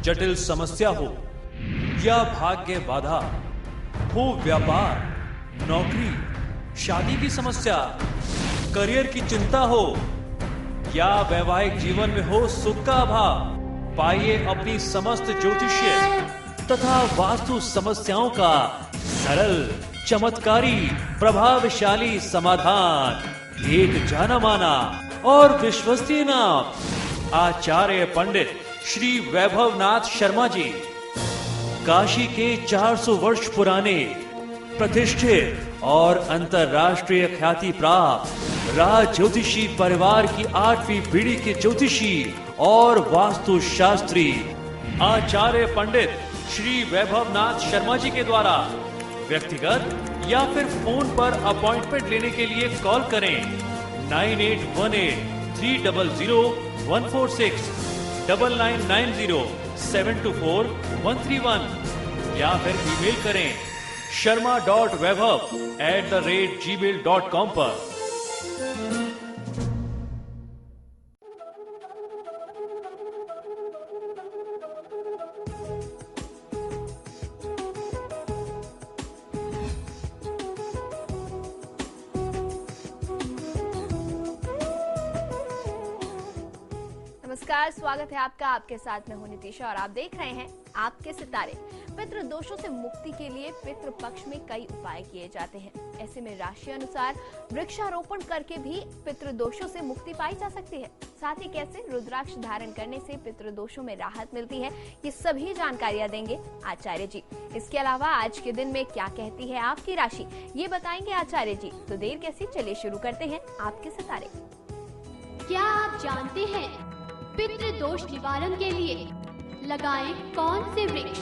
जटिल समस्या हो या भाग्य बाधा हो, व्यापार, नौकरी, शादी की समस्या, करियर की चिंता हो या वैवाहिक जीवन में हो सुख का अभाव, पाइए अपनी समस्त ज्योतिषीय तथा वास्तु समस्याओं का सरल, चमत्कारी, प्रभावशाली समाधान। एक जाना माना और विश्वसनीय नाम, आचार्य पंडित श्री वैभवनाथ शर्मा जी, काशी के 400 वर्ष पुराने प्रतिष्ठित और अंतरराष्ट्रीय ख्याति प्राप्त राज ज्योतिषी परिवार की 8वीं पीढ़ी के ज्योतिषी और वास्तु शास्त्री आचार्य पंडित श्री वैभवनाथ शर्मा जी के द्वारा व्यक्तिगत या फिर फोन पर अपॉइंटमेंट लेने के लिए कॉल करें 9818-300-146, 9990-724-131 या फिर ईमेल करें sharma.vaibhav@gmail.com पर। नमस्कार, स्वागत है आपका। आपके साथ में हूं नितिशा और आप देख रहे हैं आपके सितारे। पितृ दोषों से मुक्ति के लिए पितृ पक्ष में कई उपाय किए जाते हैं। ऐसे में राशि अनुसार वृक्षारोपण करके भी पितृ दोषों से मुक्ति पाई जा सकती है। साथ ही कैसे रुद्राक्ष धारण करने से पितृ दोषों में राहत मिलती है, ये सभी जानकारियां देंगे आचार्य जी। इसके अलावा आज के दिन में क्या कहती है आपकी राशि, ये बताएंगे आचार्य जी। तो देर कैसी, चलिए शुरू करते हैं आपके सितारे। क्या आप जानते हैं पितृ दोष निवारण के लिए लगाएं कौन से वृक्ष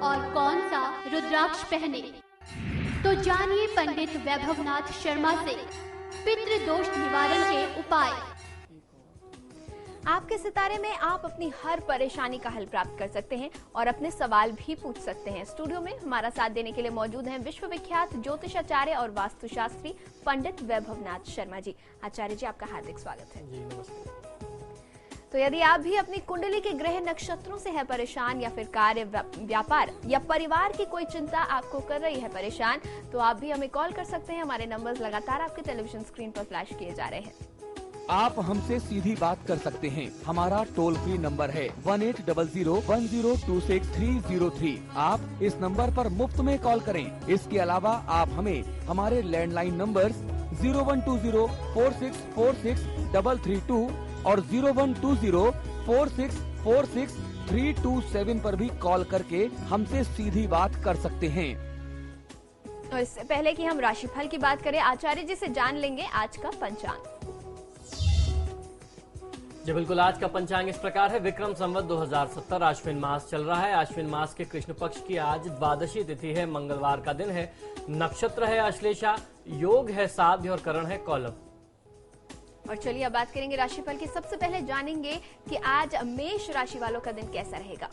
और कौन सा रुद्राक्ष पहने? तो जानिए पंडित वैभवनाथ शर्मा से पितृ दोष निवारण के उपाय। आपके सितारे में आप अपनी हर परेशानी का हल प्राप्त कर सकते हैं और अपने सवाल भी पूछ सकते हैं। स्टूडियो में हमारा साथ देने के लिए मौजूद हैं विश्वविख्यात ज्योतिषाचार्य और वास्तुशास्त्री पंडित वैभवनाथ शर्मा जी। आचार्य जी, आपका हार्दिक स्वागत है। जी नमस्कार। तो यदि आप भी अपनी कुंडली के ग्रह नक्षत्रों से है परेशान या फिर कार्य, व्यापार या परिवार की कोई चिंता आपको कर रही है परेशान, तो आप भी हमें कॉल कर सकते हैं। हमारे नंबर्स लगातार आपके टेलीविजन स्क्रीन पर फ्लैश किए जा रहे हैं। आप हमसे सीधी बात कर सकते हैं। हमारा टोल फ्री नंबर है 1800-1026-303। आप इस नंबर पर मुफ्त में कॉल करें। इसके अलावा आप हमें हमारे लैंडलाइन नंबर्स 0120-4646-332 और 0120-4646-327 पर भी कॉल करके हमसे सीधी बात कर सकते हैं। और इससे पहले कि हम राशिफल की बात करें, आचार्य जी से जान लेंगे आज का पंचांग। जी बिल्कुल, आज का पंचांग इस प्रकार है। विक्रम संवत 2070 अश्विन मास चल रहा है। अश्विन मास के कृष्ण पक्ष की आज द्वादशी तिथि है, मंगलवार का दिन है। नक्षत्र है अश्लेषा, योग है साध्य और करण है कौलव। और चलिए अब बात करेंगे राशिफल की। सबसे पहले जानेंगे कि आज मेष राशि वालों का दिन कैसा रहेगा।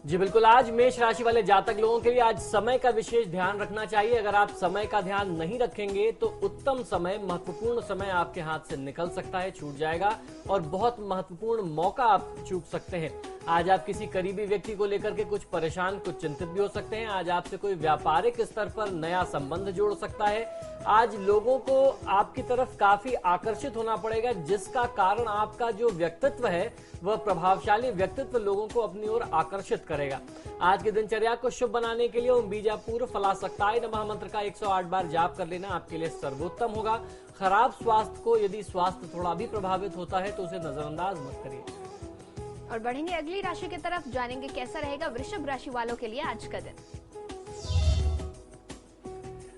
जी बिल्कुल, आज मेष राशि वाले जातक लोगों के लिए आज समय का विशेष ध्यान रखना चाहिए। अगर आप समय का ध्यान नहीं रखेंगे तो उत्तम समय, महत्वपूर्ण समय आपके हाथ से निकल सकता है, छूट जाएगा और बहुत महत्वपूर्ण मौका आप चूक सकते हैं। आज आप किसी करीबी व्यक्ति को लेकर के कुछ परेशान, कुछ चिंतित भी हो सकते हैं। आज आपसे कोई व्यापारिक स्तर पर नया संबंध जोड़ सकता है। आज लोगों को आपकी तरफ काफी आकर्षित होना पड़ेगा, जिसका कारण आपका जो व्यक्तित्व है वह प्रभावशाली व्यक्तित्व लोगों को अपनी ओर आकर्षित करेगा। आज की दिनचर्या को शुभ बनाने के लिए ओम बीजापूर फलासक्ताय नमः मंत्र का 108 बार जाप कर लेना आपके लिए सर्वोत्तम होगा। खराब स्वास्थ्य को, यदि स्वास्थ्य थोड़ा भी प्रभावित होता है तो उसे नजरअंदाज मत करिए। और बढ़ेंगे अगली राशि की तरफ, जानेंगे कैसा रहेगा वृषभ राशि वालों के लिए आज का दिन।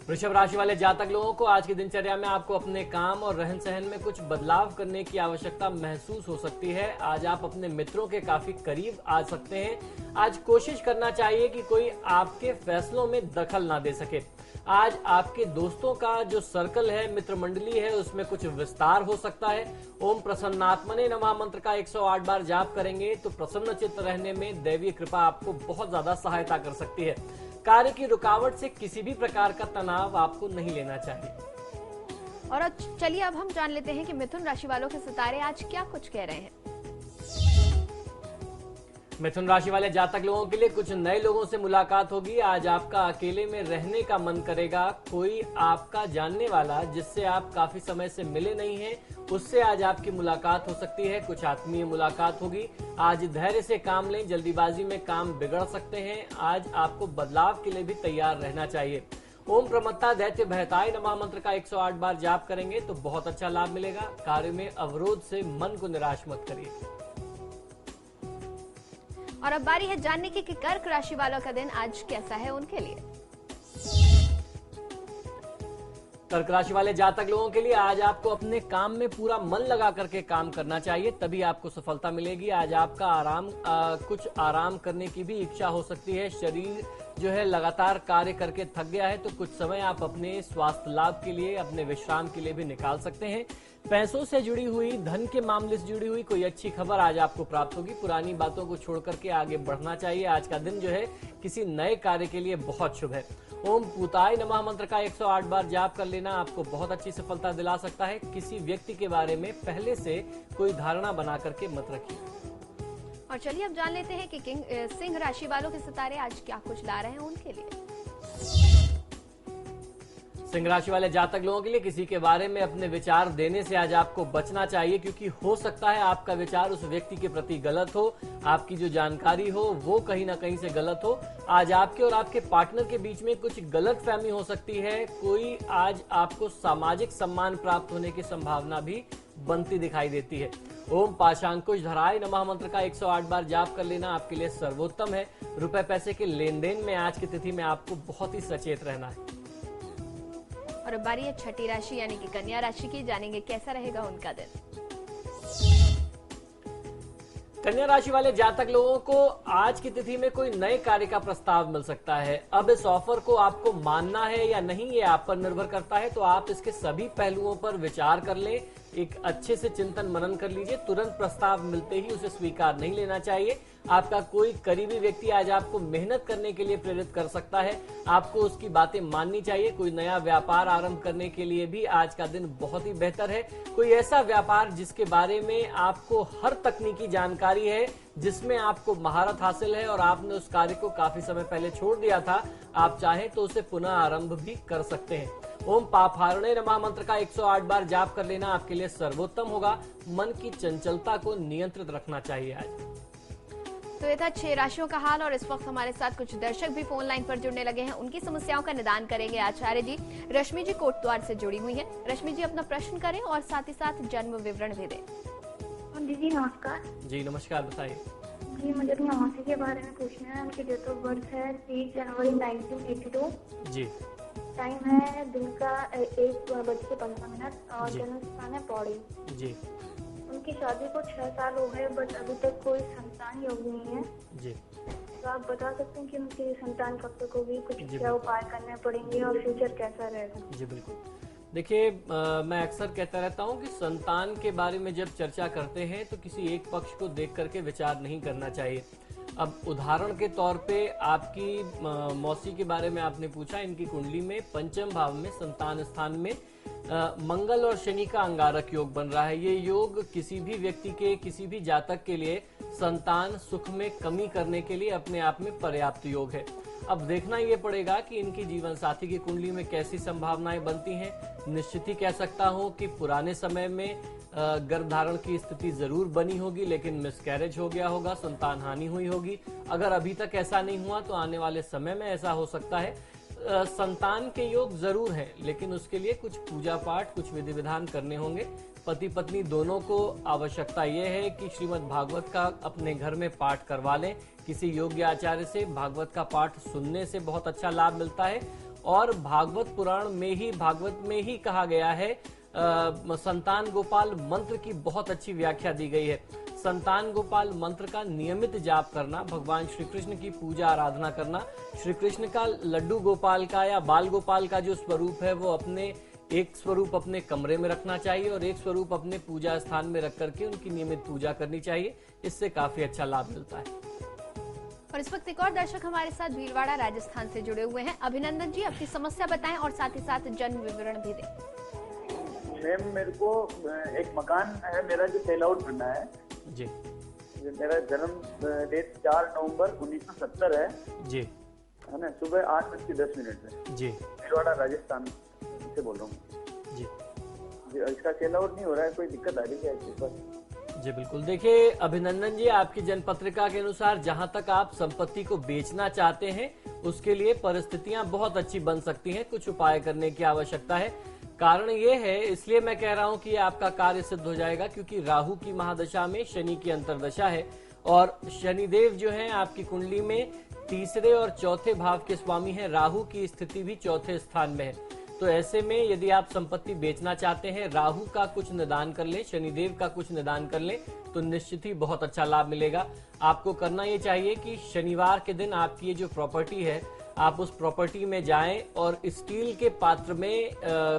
वृषभ राशि वाले जातक लोगों को आज की दिनचर्या में आपको अपने काम और रहन सहन में कुछ बदलाव करने की आवश्यकता महसूस हो सकती है। आज आप अपने मित्रों के काफी करीब आ सकते हैं। आज कोशिश करना चाहिए कि कोई आपके फैसलों में दखल ना दे सके। आज आपके दोस्तों का जो सर्कल है, मित्र मंडली है, उसमें कुछ विस्तार हो सकता है। ओम प्रसन्नात्मने नमः मंत्र का 108 बार जाप करेंगे तो प्रसन्न चित्त रहने में दैवीय कृपा आपको बहुत ज्यादा सहायता कर सकती है। कार्य की रुकावट से किसी भी प्रकार का तनाव आपको नहीं लेना चाहिए। और चलिए अब हम जान लेते हैं कि मिथुन राशि वालों के सितारे आज क्या कुछ कह रहे हैं। मिथुन राशि वाले जातक लोगों के लिए कुछ नए लोगों से मुलाकात होगी। आज आपका अकेले में रहने का मन करेगा। कोई आपका जानने वाला जिससे आप काफी समय से मिले नहीं हैं, उससे आज आपकी मुलाकात हो सकती है। कुछ आत्मीय मुलाकात होगी। आज धैर्य से काम लें, जल्दीबाजी में काम बिगड़ सकते हैं। आज आपको बदलाव के लिए भी तैयार रहना चाहिए। ओम प्रमत्ता दैत्य भयताय नमः मंत्र का 108 बार जाप करेंगे तो बहुत अच्छा लाभ मिलेगा। कार्य में अवरोध से मन को निराश मत करिए। और अब बारी है जानने की कि कर्क राशि वालों का दिन आज कैसा है उनके लिए। कर्क राशि वाले जातक लोगों के लिए आज आपको अपने काम में पूरा मन लगा करके काम करना चाहिए, तभी आपको सफलता मिलेगी। आज आपका कुछ आराम करने की भी इच्छा हो सकती है। शरीर जो है लगातार कार्य करके थक गया है, तो कुछ समय आप अपने स्वास्थ्य लाभ के लिए, अपने विश्राम के लिए भी निकाल सकते हैं। पैसों से जुड़ी हुई, धन के मामले से जुड़ी हुई कोई अच्छी खबर आज आपको प्राप्त होगी। पुरानी बातों को छोड़ करके आगे बढ़ना चाहिए। आज का दिन जो है किसी नए कार्य के लिए बहुत शुभ है। ओम पूताय नमः मंत्र का 108 बार जाप कर लेना आपको बहुत अच्छी सफलता दिला सकता है। किसी व्यक्ति के बारे में पहले से कोई धारणा बना करके मत रखिए। और चलिए अब जान लेते हैं कि सिंह राशि वालों के सितारे आज क्या कुछ ला रहे हैं उनके लिए। सिंह राशि वाले जातक लोगों के लिए किसी के बारे में अपने विचार देने से आज आपको बचना चाहिए, क्योंकि हो सकता है आपका विचार उस व्यक्ति के प्रति गलत हो, आपकी जो जानकारी हो वो कहीं ना कहीं से गलत हो। आज आपके और आपके पार्टनर के बीच में कुछ गलतफहमी हो सकती है। कोई आज आपको सामाजिक सम्मान प्राप्त होने की संभावना भी बनती दिखाई देती है। ओम पाशांकुश धराय नमः मंत्र का 108 बार जाप कर लेना आपके लिए सर्वोत्तम है। रुपए पैसे के लेन देन में आज की तिथि में आपको बहुत ही सचेत रहना है। और अब बारी है छठी राशि यानी कि कन्या राशि की। जानेंगे कैसा रहेगा उनका दिन। कन्या राशि वाले जातक लोगों को आज की तिथि में कोई नए कार्य का प्रस्ताव मिल सकता है। अब इस ऑफर को आपको मानना है या नहीं, ये आप पर निर्भर करता है। तो आप इसके सभी पहलुओं पर विचार कर लें, एक अच्छे से चिंतन मनन कर लीजिए। तुरंत प्रस्ताव मिलते ही उसे स्वीकार नहीं लेना चाहिए। आपका कोई करीबी व्यक्ति आज आपको मेहनत करने के लिए प्रेरित कर सकता है, आपको उसकी बातें माननी चाहिए। कोई नया व्यापार आरंभ करने के लिए भी आज का दिन बहुत ही बेहतर है। कोई ऐसा व्यापार जिसके बारे में आपको हर तकनीकी जानकारी है, जिसमें आपको महारत हासिल है और आपने उस कार्य को काफी समय पहले छोड़ दिया था, आप चाहें तो उसे पुनः आरंभ भी कर सकते हैं। ओम पापहारणे नमः मंत्र का 108 बार जाप कर लेना आपके लिए सर्वोत्तम होगा। मन की चंचलता को नियंत्रित रखना चाहिए आज। तो ये था 6 राशियों का हाल। और इस वक्त हमारे साथ कुछ दर्शक भी फोन लाइन पर जुड़ने लगे हैं। उनकी समस्याओं का निदान करेंगे आचार्य जी। रश्मि जी कोटद्वार से जुड़ी हुई हैं। रश्मि जी अपना प्रश्न करें और साथ ही साथ जन्म विवरण भी दें। दीदी नमस्कार। जी नमस्कार, बताइए। जी मुझे अपनी मौसी के बारे में पूछना है। उनकी डेट ऑफ बर्थ है 3 जनवरी 1982। जी। टाइम है दिन का 1:15 और जन्म स्थान है पौड़ी। जी। उनकी शादी को 6 साल हो गए, बट अभी तक कोई संतान योग नहीं है। जी। तो आप बता सकते हैं कि उनकी संतान कब तक होगी, कुछ क्या उपाय करने पड़ेंगे और फ्यूचर कैसा रहेगा? जी बिल्कुल। देखिए, मैं अक्सर कहता रहता हूं कि संतान के बारे में जब चर्चा करते हैं तो किसी एक पक्ष को देख करके विचार नहीं करना चाहिए। अब उदाहरण के तौर पे आपकी मौसी के बारे में आपने पूछा, इनकी कुंडली में पंचम भाव में संतान स्थान में मंगल और शनि का अंगारक योग बन रहा है। ये योग किसी भी व्यक्ति के, किसी भी जातक के लिए संतान सुख में कमी करने के लिए अपने आप में पर्याप्त योग है। अब देखना ये पड़ेगा कि इनकी जीवन साथी की कुंडली में कैसी संभावनाएं बनती हैं। निश्चित ही कह सकता हूं कि पुराने समय में गर्भधारण की स्थिति जरूर बनी होगी, लेकिन मिसकैरेज हो गया होगा, संतान हानि हुई होगी। अगर अभी तक ऐसा नहीं हुआ तो आने वाले समय में ऐसा हो सकता है। संतान के योग जरूर हैं, लेकिन उसके लिए कुछ पूजा पाठ, कुछ विधि विधान करने होंगे। पति पत्नी दोनों को आवश्यकता यह है कि श्रीमद् भागवत का अपने घर में पाठ करवा लें। किसी योग्य आचार्य से भागवत का पाठ सुनने से बहुत अच्छा लाभ मिलता है। और भागवत पुराण में ही, भागवत में ही कहा गया है, संतान गोपाल मंत्र की बहुत अच्छी व्याख्या दी गई है। संतान गोपाल मंत्र का नियमित जाप करना, भगवान श्री कृष्ण की पूजा आराधना करना, श्री कृष्ण का लड्डू गोपाल का या बाल गोपाल का जो स्वरूप है वो अपने एक स्वरूप अपने कमरे में रखना चाहिए और एक स्वरूप अपने पूजा स्थान में रख करके उनकी नियमित पूजा करनी चाहिए। इससे काफी अच्छा लाभ मिलता है। और इस वक्त एक और दर्शक हमारे साथ भीलवाड़ा राजस्थान से जुड़े हुए हैं। अभिनंदन जी, अपनी समस्या बताएं और साथ ही साथ जन्म विवरण भी दें। मैम, मेरे को एक मकान है मेरा जो सेल आउट करना है जी। मेरा जन्म डेट 4 नवंबर 1970 है जी ना, सुबह 8:10 पे जी भीलवाड़ा राजस्थान से बोल रहा हूँ जी जी। इसका सेल आउट नहीं हो रहा है, कोई दिक्कत आ रही है इसके पास? जी बिल्कुल। देखिए अभिनंदन जी, आपकी जन्म पत्रिका के अनुसार जहां तक आप संपत्ति को बेचना चाहते हैं उसके लिए परिस्थितियां बहुत अच्छी बन सकती हैं। कुछ उपाय करने की आवश्यकता है। कारण ये है, इसलिए मैं कह रहा हूं कि आपका कार्य सिद्ध हो जाएगा, क्योंकि राहु की महादशा में शनि की अंतर्दशा है और शनिदेव जो है आपकी कुंडली में तीसरे और चौथे भाव के स्वामी हैं। राहु की स्थिति भी चौथे स्थान में है। तो ऐसे में यदि आप संपत्ति बेचना चाहते हैं, राहु का कुछ निदान कर लें, शनिदेव का कुछ निदान कर लें, तो निश्चित ही बहुत अच्छा लाभ मिलेगा। आपको करना ये चाहिए कि शनिवार के दिन आपकी ये जो प्रॉपर्टी है, आप उस प्रॉपर्टी में जाएं और स्टील के पात्र में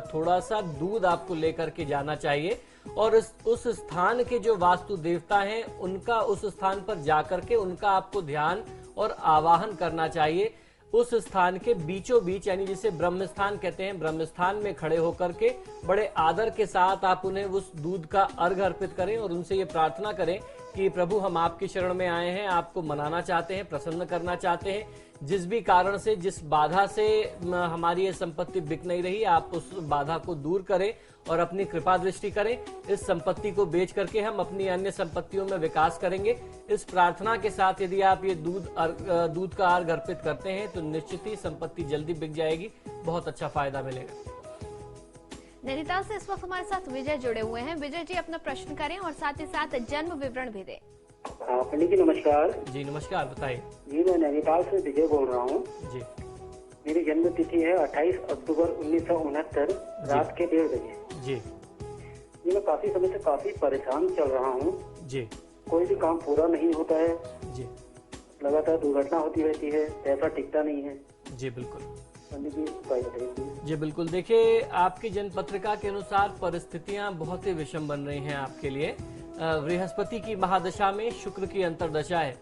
थोड़ा सा दूध आपको लेकर के जाना चाहिए और उस स्थान के जो वास्तु देवता हैं उनका उस स्थान पर जाकर के उनका आपको ध्यान और आवाहन करना चाहिए। उस स्थान के बीचों बीच, यानी जिसे ब्रह्म स्थान कहते हैं, ब्रह्म स्थान में खड़े होकर के बड़े आदर के साथ आप उन्हें उस दूध का अर्घ अर्पित करें और उनसे ये प्रार्थना करें कि प्रभु हम आपकी शरण में आए हैं, आपको मनाना चाहते हैं, प्रसन्न करना चाहते हैं। जिस भी कारण से, जिस बाधा से हमारी ये संपत्ति बिक नहीं रही, आप उस बाधा को दूर करें और अपनी कृपा दृष्टि करें। इस संपत्ति को बेच करके हम अपनी अन्य संपत्तियों में विकास करेंगे। इस प्रार्थना के साथ यदि आप ये दूध का अर्घ अर्पित करते हैं तो निश्चित ही संपत्ति जल्दी बिक जाएगी, बहुत अच्छा फायदा मिलेगा। नैनीताल से इस वक्त हमारे साथ विजय जुड़े हुए हैं। विजय जी अपना प्रश्न करें और साथ ही साथ जन्म विवरण भी दें। पंडित जी नमस्कार। जी नमस्कार, बताइए। जी मैं नैनीताल से विजय बोल रहा हूँ। जी मेरी जन्म तिथि है 28 अक्टूबर 1969 रात के 1:30 बजे। जी जी मैं काफी समय से काफी परेशान चल रहा हूँ। जी कोई भी काम पूरा नहीं होता है जी लगातार दुर्घटना होती रहती है, पैसा टिकता नहीं है। जी बिल्कुल पंडित जी उपाय बताइए। जी बिल्कुल। देखिए आपकी जन्म पत्रिका के अनुसार परिस्थितियां बहुत ही विषम बन रही हैं आपके लिए। बृहस्पति की महादशा में शुक्र की अंतर्दशा है।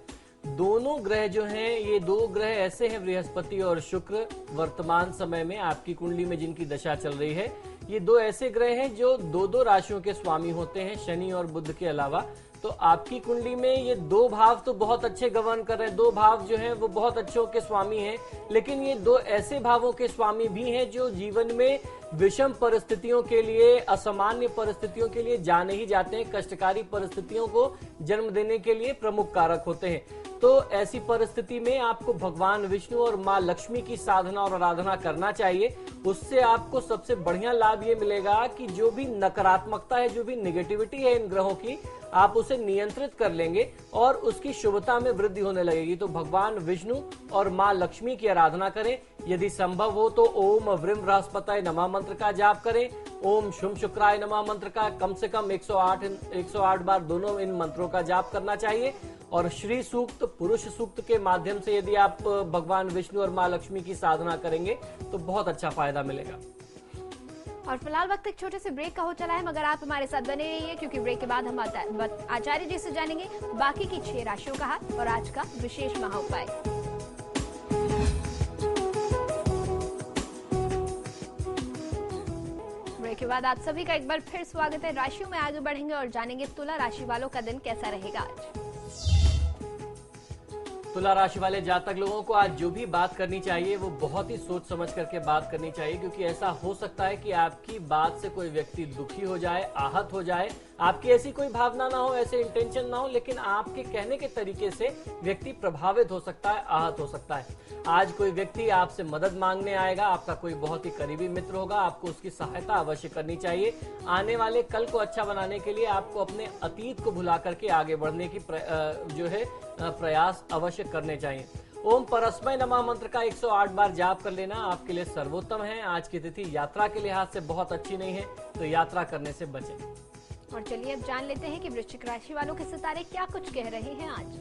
दोनों ग्रह जो हैं, ये दो ग्रह ऐसे हैं, बृहस्पति और शुक्र, वर्तमान समय में आपकी कुंडली में जिनकी दशा चल रही है, ये दो ऐसे ग्रह हैं जो दो दो राशियों के स्वामी होते हैं, शनि और बुध के अलावा। तो आपकी कुंडली में ये दो भाव तो बहुत अच्छे गवर्न कर रहे हैं, दो भाव जो हैं वो बहुत अच्छों के स्वामी हैं, लेकिन ये दो ऐसे भावों के स्वामी भी हैं जो जीवन में विषम परिस्थितियों के लिए, असामान्य परिस्थितियों के लिए जाने ही जाते हैं, कष्टकारी परिस्थितियों को जन्म देने के लिए प्रमुख कारक होते हैं। तो ऐसी परिस्थिति में आपको भगवान विष्णु और माँ लक्ष्मी की साधना और आराधना करना चाहिए। उससे आपको सबसे बढ़िया लाभ ये मिलेगा कि जो भी नकारात्मकता है, जो भी नेगेटिविटी है इन ग्रहों की, आप उसे नियंत्रित कर लेंगे और उसकी शुभता में वृद्धि होने लगेगी। तो भगवान विष्णु और माँ लक्ष्मी की आराधना करें। यदि संभव हो तो ओम व्रीम बृहस्पतये नमः मंत्र का जाप करें, ओम शुम शुक्राय नमः मंत्र का कम से कम 108 बार दोनों इन मंत्रों का जाप करना चाहिए। और श्री सूक्त, पुरुष सूक्त के माध्यम से यदि आप भगवान विष्णु और माँ लक्ष्मी की साधना करेंगे तो बहुत अच्छा फायदा मिलेगा। और फिलहाल वक्त एक छोटे से ब्रेक का हो चला है, मगर आप हमारे साथ बने रहिए क्योंकि ब्रेक के बाद हम आचार्य जी से जानेंगे बाकी की 6 राशियों का हाल और आज का विशेष महा उपाय। ब्रेक के बाद आप सभी का एक बार फिर स्वागत है। राशियों में आगे बढ़ेंगे और जानेंगे तुला राशि वालों का दिन कैसा रहेगा आज। तुला राशि वाले जातक लोगों को आज जो भी बात करनी चाहिए वो बहुत ही सोच समझ करके बात करनी चाहिए, क्योंकि ऐसा हो सकता है कि आपकी बात से कोई व्यक्ति दुखी हो जाए, आहत हो जाए। आपकी ऐसी कोई भावना ना हो, ऐसे इंटेंशन ना हो, लेकिन आपके कहने के तरीके से व्यक्ति प्रभावित हो सकता है, आहत हो सकता है। आज कोई व्यक्ति आपसे मदद मांगने आएगा, आपका कोई बहुत ही करीबी मित्र होगा, आपको उसकी सहायता अवश्य करनी चाहिए। आने वाले कल को अच्छा बनाने के लिए आपको अपने अतीत को भुला करके आगे बढ़ने की प्रयास अवश्य करने चाहिए। ओम परस्मै नमः मंत्र का 108 बार जाप कर लेना आपके लिए सर्वोत्तम है। आज की तिथि यात्रा के लिहाज से बहुत अच्छी नहीं है, तो यात्रा करने से बचें। और चलिए अब जान लेते हैं कि वृश्चिक राशि वालों के सितारे क्या कुछ कह रहे हैं आज।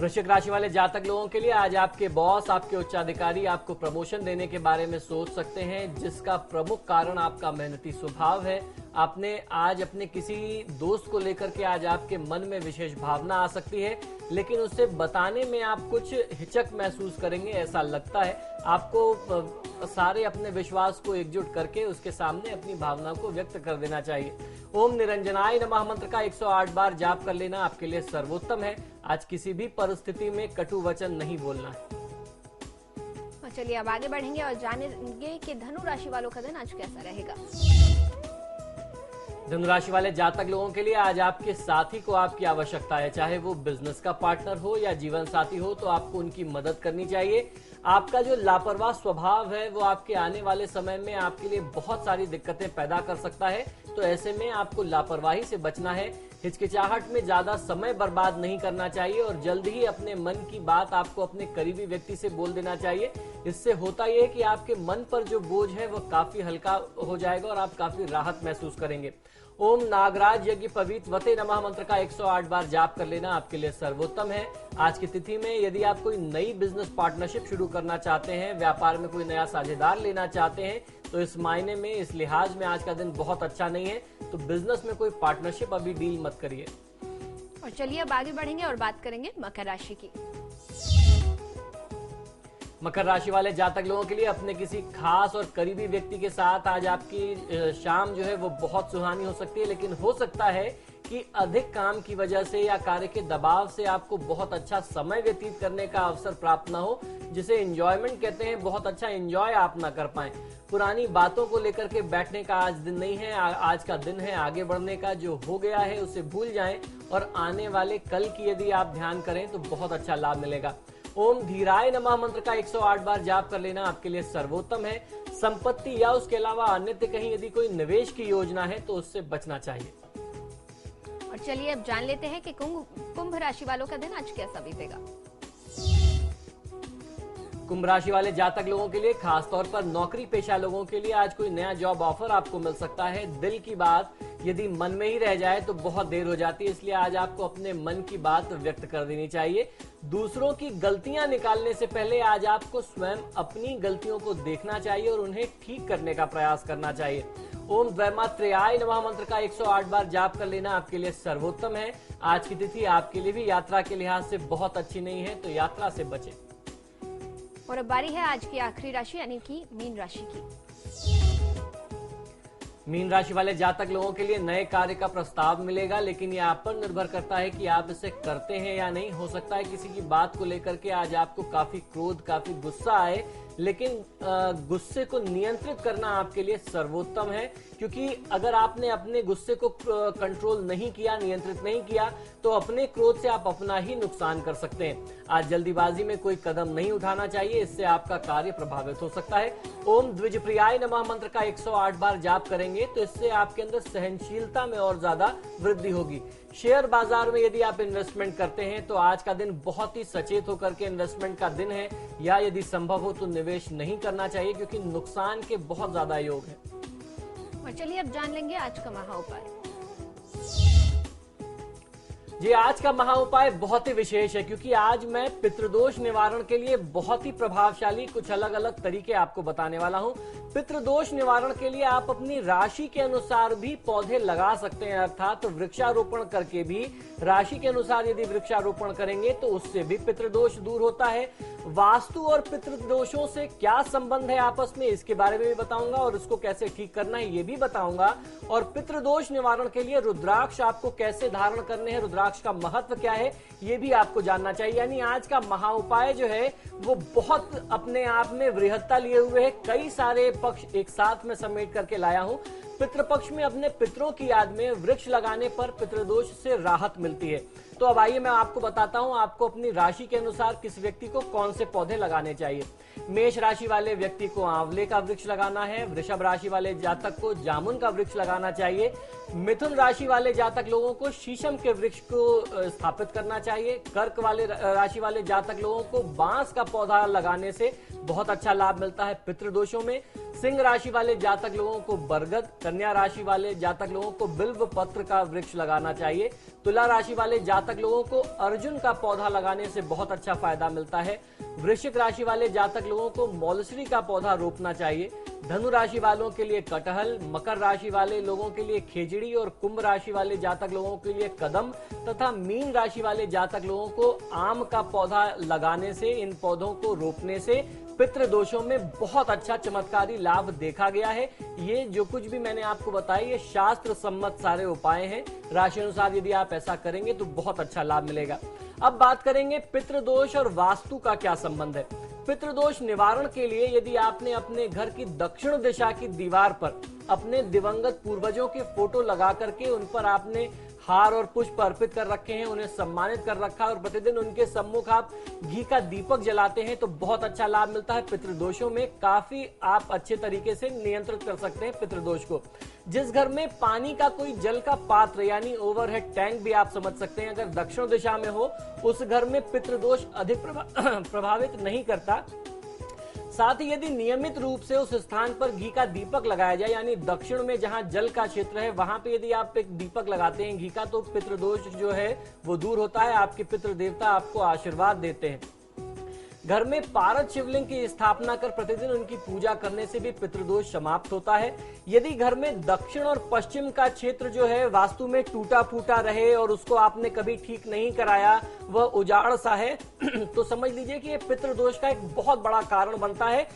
वृश्चिक राशि वाले जातक लोगों के लिए आज आपके बॉस, आपके उच्चाधिकारी आपको प्रमोशन देने के बारे में सोच सकते हैं, जिसका प्रमुख कारण आपका मेहनती स्वभाव है। आपने आज अपने किसी दोस्त को लेकर के आज आपके मन में विशेष भावना आ सकती है, लेकिन उसे बताने में आप कुछ हिचक महसूस करेंगे, ऐसा लगता है। आपको सारे अपने विश्वास को एकजुट करके उसके सामने अपनी भावना को व्यक्त कर देना चाहिए। ओम निरंजनाय नमः मंत्र का 108 बार जाप कर लेना आपके लिए सर्वोत्तम है। आज किसी भी परिस्थिति में कटु वचन नहीं बोलना है। चलिए अब आगे बढ़ेंगे और जानेंगे कि धनु राशि वालों का दिन आज कैसा रहेगा। धनु राशि वाले जातक लोगों के लिए आज आपके साथी को आपकी आवश्यकता है, चाहे वो बिजनेस का पार्टनर हो या जीवन साथी हो, तो आपको उनकी मदद करनी चाहिए। आपका जो लापरवाह स्वभाव है वो आपके आने वाले समय में आपके लिए बहुत सारी दिक्कतें पैदा कर सकता है, तो ऐसे में आपको लापरवाही से बचना है। हिचकिचाहट में ज्यादा समय बर्बाद नहीं करना चाहिए और जल्द ही अपने मन की बात आपको अपने करीबी व्यक्ति से बोल देना चाहिए। इससे होता यह है कि आपके मन पर जो बोझ है वो काफी हल्का हो जाएगा और आप काफी राहत महसूस करेंगे। ओम नागराज यज्ञ पवित्रवते नमः मंत्र का 108 बार जाप कर लेना आपके लिए सर्वोत्तम है। आज की तिथि में यदि आप कोई नई बिजनेस पार्टनरशिप शुरू करना चाहते हैं, व्यापार में कोई नया साझेदार लेना चाहते हैं, तो इस मायने में, इस लिहाज में आज का दिन बहुत अच्छा नहीं है, तो बिजनेस में कोई पार्टनरशिप अभी डील मत करिए। और चलिए अब आगे बढ़ेंगे और बात करेंगे मकर राशि की। मकर राशि वाले जातक लोगों के लिए अपने किसी खास और करीबी व्यक्ति के साथ आज आपकी शाम जो है वो बहुत सुहानी हो सकती है, लेकिन हो सकता है कि अधिक काम की वजह से या कार्य के दबाव से आपको बहुत अच्छा समय व्यतीत करने का अवसर प्राप्त न हो, जिसे एंजॉयमेंट कहते हैं, बहुत अच्छा एंजॉय आप ना कर पाएं। पुरानी बातों को लेकर के बैठने का आज दिन नहीं है। आज का दिन है आगे बढ़ने का। जो हो गया है उसे भूल जाएं और आने वाले कल की यदि आप ध्यान करें तो बहुत अच्छा लाभ मिलेगा। ओम धीराय नमः मंत्र का 108 बार जाप कर लेना आपके लिए सर्वोत्तम है। संपत्ति या उसके अलावा अन्यत्र कहीं यदि कोई निवेश की योजना है तो उससे बचना चाहिए। और चलिए अब जान लेते हैं कि कुंभ राशि वालों का दिन आज कैसा बीतेगा। कुंभ राशि वाले जातक लोगों के लिए, खासतौर पर नौकरी पेशा लोगों के लिए आज कोई नया जॉब ऑफर आपको मिल सकता है। दिल की बात यदि मन में ही रह जाए तो बहुत देर हो जाती है, इसलिए आज आपको अपने मन की बात व्यक्त कर देनी चाहिए। दूसरों की गलतियां निकालने से पहले आज आपको स्वयं अपनी गलतियों को देखना चाहिए और उन्हें ठीक करने का प्रयास करना चाहिए। ओम द्वैमात्रेयाय नमः मंत्र का 108 बार जाप कर लेना आपके लिए सर्वोत्तम है। आज की तिथि आपके लिए भी यात्रा के लिहाज से बहुत अच्छी नहीं है, तो यात्रा से बचें। और अब बारी है आज की आखिरी राशि यानी कि मीन राशि की। मीन राशि वाले जातक लोगों के लिए नए कार्य का प्रस्ताव मिलेगा, लेकिन यह आप पर निर्भर करता है कि आप इसे करते हैं या नहीं। हो सकता है किसी की बात को लेकर के आज आपको काफी क्रोध, काफी गुस्सा आए, लेकिन गुस्से को नियंत्रित करना आपके लिए सर्वोत्तम है, क्योंकि अगर आपने अपने गुस्से को कंट्रोल नहीं किया, नियंत्रित नहीं किया, तो अपने क्रोध से आप अपना ही नुकसान कर सकते हैं। आज जल्दीबाजी में कोई कदम नहीं उठाना चाहिए, इससे आपका कार्य प्रभावित हो सकता है। ओम द्विजप्रियाय नमः मंत्र का 108 बार जाप करेंगे तो इससे आपके अंदर सहनशीलता में और ज्यादा वृद्धि होगी। शेयर बाजार में यदि आप इन्वेस्टमेंट करते हैं तो आज का दिन बहुत ही सचेत होकर के इन्वेस्टमेंट का दिन है, या यदि संभव हो तो निवेश नहीं करना चाहिए, क्योंकि नुकसान के बहुत ज्यादा योग है। और चलिए अब जान लेंगे आज का महा उपाय। जी, आज का महा उपाय बहुत ही विशेष है, क्योंकि आज मैं पितृदोष निवारण के लिए बहुत ही प्रभावशाली कुछ अलग अलग तरीके आपको बताने वाला हूं। पितृदोष निवारण के लिए आप अपनी राशि के अनुसार भी पौधे लगा सकते हैं, अर्थात वृक्षारोपण करके भी राशि के अनुसार यदि वृक्षारोपण करेंगे तो उससे भी पितृदोष दूर होता है। वास्तु और पितृदोषों से क्या संबंध है आपस में, इसके बारे में भी बताऊंगा और इसको कैसे ठीक करना है ये भी बताऊंगा। और पितृदोष निवारण के लिए रुद्राक्ष आपको कैसे धारण करने हैं, रुद्राक्ष का महत्व क्या है, ये भी आपको जानना चाहिए। यानी आज का महा उपाय जो है वो बहुत अपने आप में वृहत्ता लिए हुए है। कई सारे पक्ष एक साथ में समेट करके लाया हूं। पितृपक्ष में अपने पितरों की याद में वृक्ष लगाने पर पितृदोष से राहत मिलती है। तो अब आइए मैं आपको बताता हूं आपको अपनी राशि के अनुसार किस व्यक्ति को कौन से पौधे लगाने चाहिए। मेष राशि वाले व्यक्ति को आंवले का वृक्ष लगाना है। वृषभ राशि वाले जातक को जामुन का वृक्ष लगाना चाहिए। मिथुन राशि वाले जातक लोगों को शीशम के वृक्ष को स्थापित करना चाहिए। कर्क वाले राशि वाले जातक लोगों को बांस का पौधा लगाने से बहुत अच्छा लाभ मिलता है पितृदोषों में। सिंह राशि वाले जातक लोगों को बरगद, कन्या राशि वाले जातक लोगों को बिल्व पत्र का वृक्ष लगाना चाहिए। तुला राशि वाले जातक लोगों को अर्जुन का पौधा लगाने से बहुत अच्छा फायदा मिलता है। वृश्चिक राशि वाले जातक लोगों को मौलसरी का पौधा रोपना चाहिए। धनु राशि वालों के लिए कटहल, मकर राशि वाले लोगों के लिए खेजड़ी और कुंभ राशि वाले जातक लोगों के लिए कदम तथा मीन राशि वाले जातक लोगों को आम का पौधा लगाने से, इन पौधों को रोपने से पितृ दोषों में बहुत अच्छा चमत्कारी लाभ देखा गया है। ये जो कुछ भी मैंने आपको बताया ये शास्त्र सम्मत सारे उपाय हैं। राशि अनुसार यदि आप ऐसा करेंगे तो बहुत अच्छा लाभ मिलेगा। अब बात करेंगे पितृदोष और वास्तु का क्या संबंध है। पितृदोष निवारण के लिए यदि आपने अपने घर की दक्षिण दिशा की दीवार पर अपने दिवंगत पूर्वजों के फोटो लगा करके उन पर आपने हार और पुष्प अर्पित कर रखे हैं, उन्हें सम्मानित कर रखा है और प्रतिदिन उनके सम्मुख आप घी का दीपक जलाते हैं तो बहुत अच्छा लाभ मिलता है। पितृदोषों में काफी आप अच्छे तरीके से नियंत्रित कर सकते हैं पितृदोष को। जिस घर में पानी का कोई जल का पात्र यानी ओवरहेड टैंक भी आप समझ सकते हैं, अगर दक्षिण दिशा में हो उस घर में पितृदोष अधिक प्रभावित नहीं करता। साथ ही यदि नियमित रूप से उस स्थान पर घी का दीपक लगाया जाए यानी दक्षिण में जहां जल का क्षेत्र है वहां पे यदि आप एक दीपक लगाते हैं घी का तो पितृदोष जो है वो दूर होता है, आपके पितृ देवता आपको आशीर्वाद देते हैं। घर में पारद शिवलिंग की स्थापना कर प्रतिदिन उनकी पूजा करने से भी पितृदोष समाप्त होता है। यदि घर में दक्षिण और पश्चिम का क्षेत्र जो है वास्तु में टूटा फूटा रहे और उसको आपने कभी ठीक नहीं कराया, वह उजाड़ सा है तो समझ लीजिए कि ये पितृदोष का एक बहुत बड़ा कारण बनता है।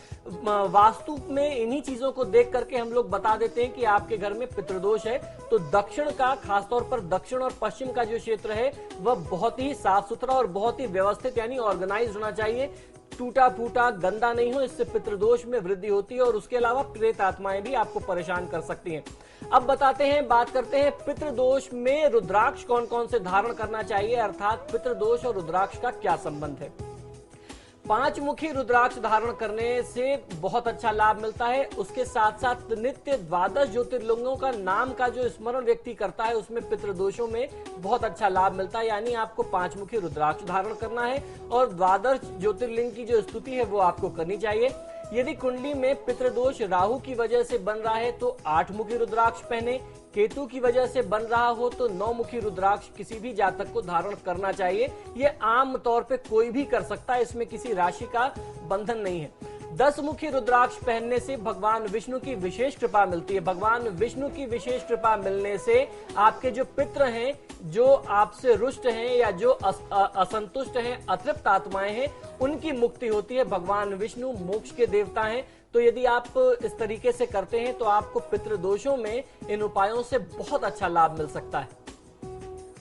वास्तु में इन्हीं चीजों को देख करके हम लोग बता देते हैं कि आपके घर में पितृदोष है। तो दक्षिण का, खासतौर पर दक्षिण और पश्चिम का जो क्षेत्र है वह बहुत ही साफ सुथरा और बहुत ही व्यवस्थित यानी ऑर्गेनाइज होना चाहिए, टूटा फूटा गंदा नहीं हो, इससे पितृदोष में वृद्धि होती है और उसके अलावा प्रेत आत्माएं भी आपको परेशान कर सकती हैं। अब बताते हैं, बात करते हैं पितृदोष में रुद्राक्ष कौन कौन से धारण करना चाहिए, अर्थात पितृदोष और रुद्राक्ष का क्या संबंध है। 5 मुखी रुद्राक्ष धारण करने से बहुत अच्छा लाभ मिलता है। उसके साथ साथ नित्य 12 ज्योतिर्लिंगों का नाम का जो स्मरण व्यक्ति करता है उसमें पितृदोषों में बहुत अच्छा लाभ मिलता है। यानी आपको 5 मुखी रुद्राक्ष धारण करना है और 12 ज्योतिर्लिंग की जो स्तुति है वो आपको करनी चाहिए। यदि कुंडली में पितृदोष राहु की वजह से बन रहा है तो 8 मुखी रुद्राक्ष पहने, केतु की वजह से बन रहा हो तो 9 मुखी रुद्राक्ष किसी भी जातक को धारण करना चाहिए। ये आम तौर पे कोई भी कर सकता है, इसमें किसी राशि का बंधन नहीं है। 10 मुखी रुद्राक्ष पहनने से भगवान विष्णु की विशेष कृपा मिलती है। भगवान विष्णु की विशेष कृपा मिलने से आपके जो पितृ हैं, जो आपसे रुष्ट हैं या जो असंतुष्ट हैं, अतृप्त आत्माएं हैं, उनकी मुक्ति होती है। भगवान विष्णु मोक्ष के देवता हैं। तो यदि आप इस तरीके से करते हैं तो आपको पितृदोषों में इन उपायों से बहुत अच्छा लाभ मिल सकता है।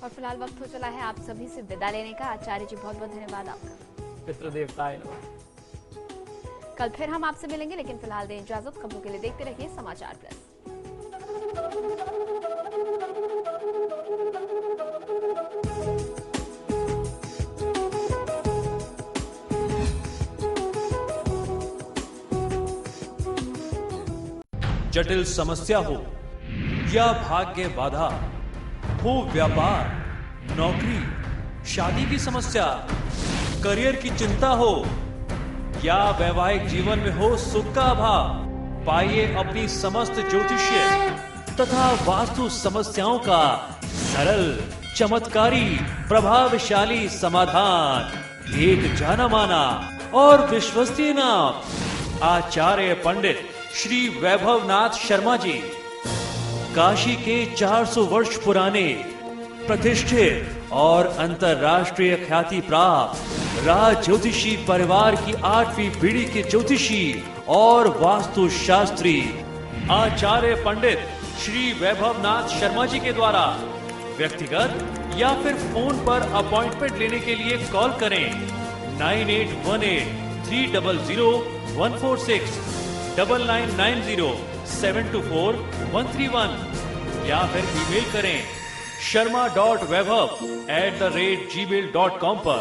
और फिलहाल वक्त हो चला है आप सभी से विदा लेने का। आचार्य जी बहुत बहुत धन्यवाद आपका। पितृदेवताएं कल फिर हम आपसे मिलेंगे, लेकिन फिलहाल दें इजाजत। खबरों के लिए देखते रहिए समाचार प्लस। जटिल समस्या हो या भाग्य बाधा हो, व्यापार, नौकरी, शादी की समस्या, करियर की चिंता हो या वैवाहिक जीवन में हो सुख का अभाव, पाइए अपनी समस्त ज्योतिषीय तथा वास्तु समस्याओं का सरल, चमत्कारी, प्रभावशाली समाधान। एक जाना माना और विश्वसनीय नाम, आचार्य पंडित श्री वैभवनाथ शर्मा जी। काशी के 400 वर्ष पुराने, प्रतिष्ठित और अंतर्राष्ट्रीय ख्याति प्राप्त राज ज्योतिषी परिवार की 8वीं पीढ़ी के ज्योतिषी और वास्तु शास्त्री आचार्य पंडित श्री वैभवनाथ शर्मा जी के द्वारा व्यक्तिगत या फिर फोन पर अपॉइंटमेंट लेने के लिए कॉल करें 9818 300 146, 9990 724 131 या फिर ईमेल करें sharma.vaibhav@gmail.com पर।